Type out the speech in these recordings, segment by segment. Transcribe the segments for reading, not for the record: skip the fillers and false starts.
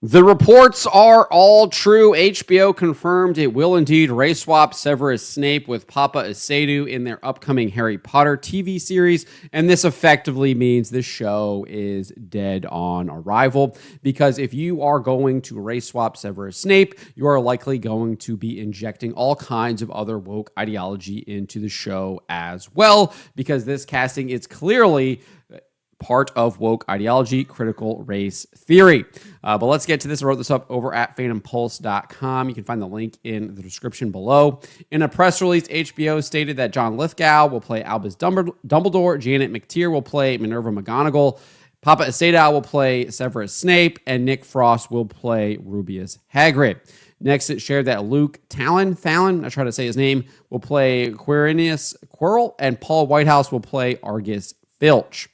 The reports are all true. HBO confirmed it will indeed race swap Severus Snape with Paapa Essiedu in their upcoming Harry Potter TV series, and this effectively means the show is dead on arrival, because if you are going to race swap Severus Snape, you are likely going to be injecting all kinds of other woke ideology into the show as well, because this casting is clearly part of woke ideology, critical race theory. But let's get to this. I wrote this up over at phantompulse.com. You can find the link in the description below. In a press release, HBO stated that John Lithgow will play Albus Dumbledore, Janet McTeer will play Minerva McGonagall, Paapa Essiedu will play Severus Snape, and Nick Frost will play Rubeus Hagrid. Next, it shared that Luke Talon, I try to say his name, will play Quirinius Quirrell, and Paul Whitehouse will play Argus Filch.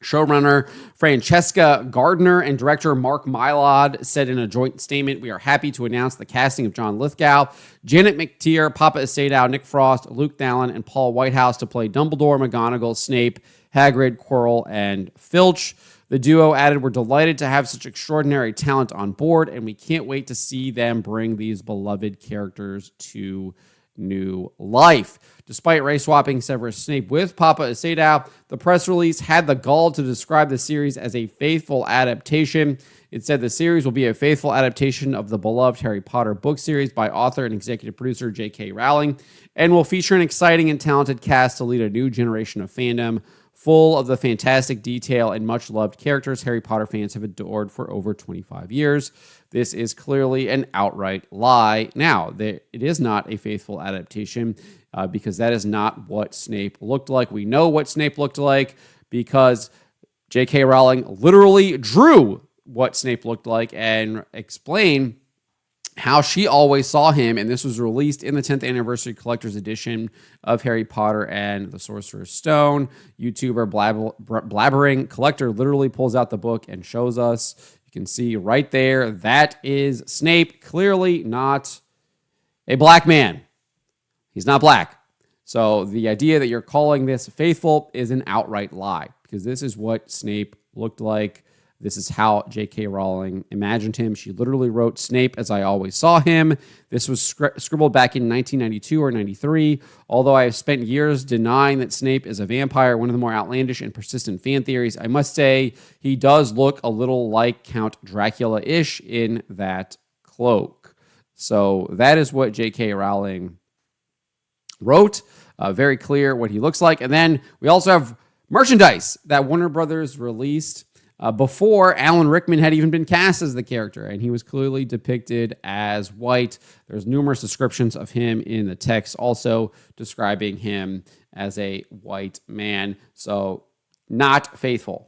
Showrunner Francesca Gardner and director Mark Mylod said in a joint statement, "We are happy to announce the casting of John Lithgow, Janet McTeer, Paapa Essiedu, Nick Frost, Luke Talon, and Paul Whitehouse to play Dumbledore, McGonagall, Snape, Hagrid, Quirrell, and Filch." The duo added, "We're delighted to have such extraordinary talent on board, and we can't wait to see them bring these beloved characters to new life." Despite race swapping Severus Snape with Paapa Essiedu, the press release had the gall to describe the series as a faithful adaptation. It said the series will be a faithful adaptation of the beloved Harry Potter book series by author and executive producer J.K. Rowling, and will feature an exciting and talented cast to lead a new generation of fandom full of the fantastic detail and much-loved characters Harry Potter fans have adored for over 25 years. This is clearly an outright lie. Now, it is not a faithful adaptation because that is not what Snape looked like. We know what Snape looked like because J.K. Rowling literally drew what Snape looked like and explained how she always saw him, and this was released in the 10th anniversary collector's edition of Harry Potter and the Sorcerer's Stone. YouTuber Blabbering Collector literally pulls out the book and shows us. You can see right there, that is Snape, clearly not a black man. He's not black. So the idea that you're calling this faithful is an outright lie, because this is what Snape looked like. This is how J.K. Rowling imagined him. She literally wrote Snape as I always saw him. This was scribbled back in 1992 or 93. Although I have spent years denying that Snape is a vampire, one of the more outlandish and persistent fan theories, I must say he does look a little like Count Dracula-ish in that cloak. So that is what J.K. Rowling wrote. Very clear what he looks like. And then we also have merchandise that Warner Brothers released before Alan Rickman had even been cast as the character, and he was clearly depicted as white. There's numerous descriptions of him in the text also describing him as a white man. So not faithful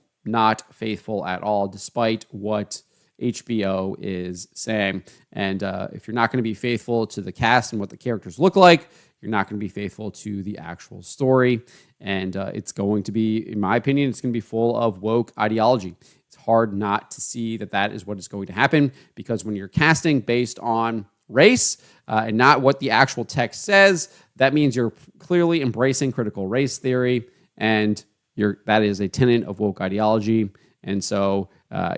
at all, despite what HBO is saying. And if you're not going to be faithful to the cast and what the characters look like, you're not going to be faithful to the actual story. And it's going to be, in my opinion, it's going to be full of woke ideology. It's hard not to see that that is what is going to happen, because when you're casting based on race and not what the actual text says, that means you're clearly embracing critical race theory, and that is a tenet of woke ideology. And so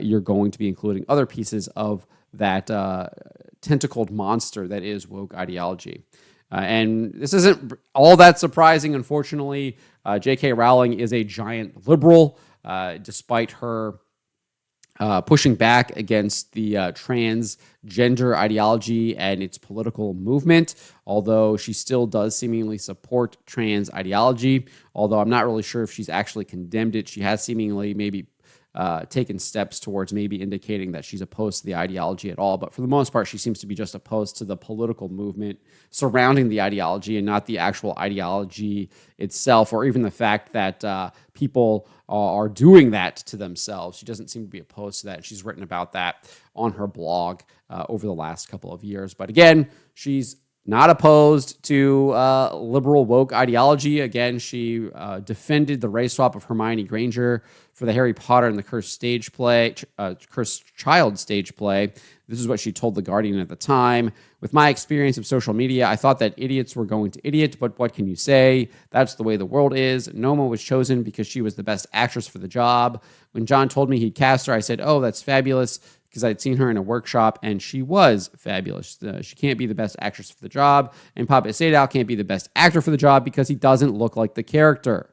you're going to be including other pieces of that tentacled monster that is woke ideology. And this isn't all that surprising, unfortunately. J.K. Rowling is a giant liberal, despite her pushing back against the transgender ideology and its political movement, although she still does seemingly support trans ideology, although I'm not really sure if she's actually condemned it. She has seemingly maybe taken steps towards maybe indicating that she's opposed to the ideology at all. But for the most part, she seems to be just opposed to the political movement surrounding the ideology and not the actual ideology itself, or even the fact that people are doing that to themselves. She doesn't seem to be opposed to that. She's written about that on her blog over the last couple of years. But again, she's not opposed to liberal woke ideology. Again, she defended the race swap of Hermione Granger for the Harry Potter and the Cursed Child stage play. This is what she told The Guardian at the time. "With my experience of social media, I thought that idiots were going to idiot, but what can you say? That's the way the world is. Noma was chosen because she was the best actress for the job. When John told me he'd cast her, I said, oh, that's fabulous. because I'd seen her in a workshop and she was fabulous. She can't be the best actress for the job, and Paapa Essiedu can't be the best actor for the job because he doesn't look like the character.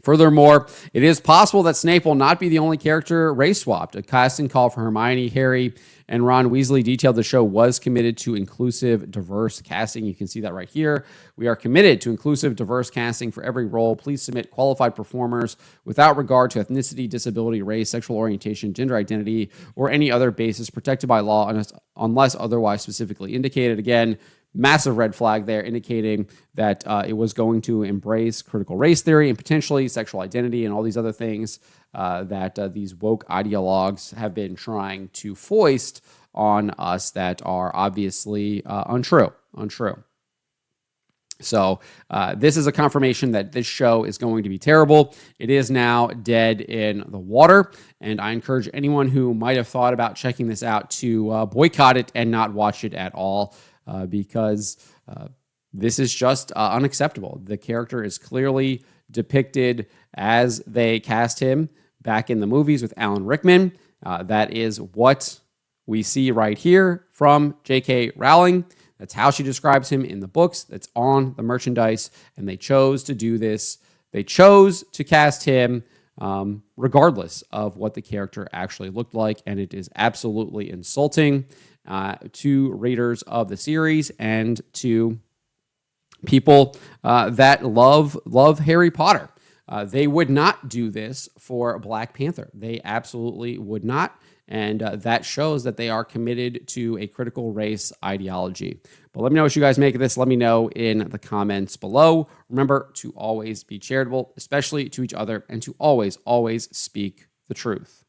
Furthermore, it is possible that Snape will not be the only character race swapped. A casting call for Hermione, Harry, and Ron Weasley detailed the show was committed to inclusive, diverse casting. You can see that right here. We are committed to inclusive, diverse casting for every role. Please submit qualified performers without regard to ethnicity, disability, race, sexual orientation, gender identity, or any other basis protected by law unless otherwise specifically indicated. Again, massive red flag there indicating that it was going to embrace critical race theory and potentially sexual identity and all these other things that these woke ideologues have been trying to foist on us that are obviously untrue. So this is a confirmation that this show is going to be terrible. It is now dead in the water, and I encourage anyone who might have thought about checking this out to boycott it and not watch it at all. Because this is just unacceptable. The character is clearly depicted as they cast him back in the movies with Alan Rickman. That is what we see right here from J.K. Rowling. That's how she describes him in the books. That's on the merchandise. And they chose to do this. They chose to cast him regardless of what the character actually looked like. And it is absolutely insulting to readers of the series and to people that love Harry Potter. They would not do this for Black Panther. They absolutely would not. And that shows that they are committed to a critical race ideology. But let me know what you guys make of this. Let me know in the comments below. Remember to always be charitable, especially to each other, and to always, always speak the truth.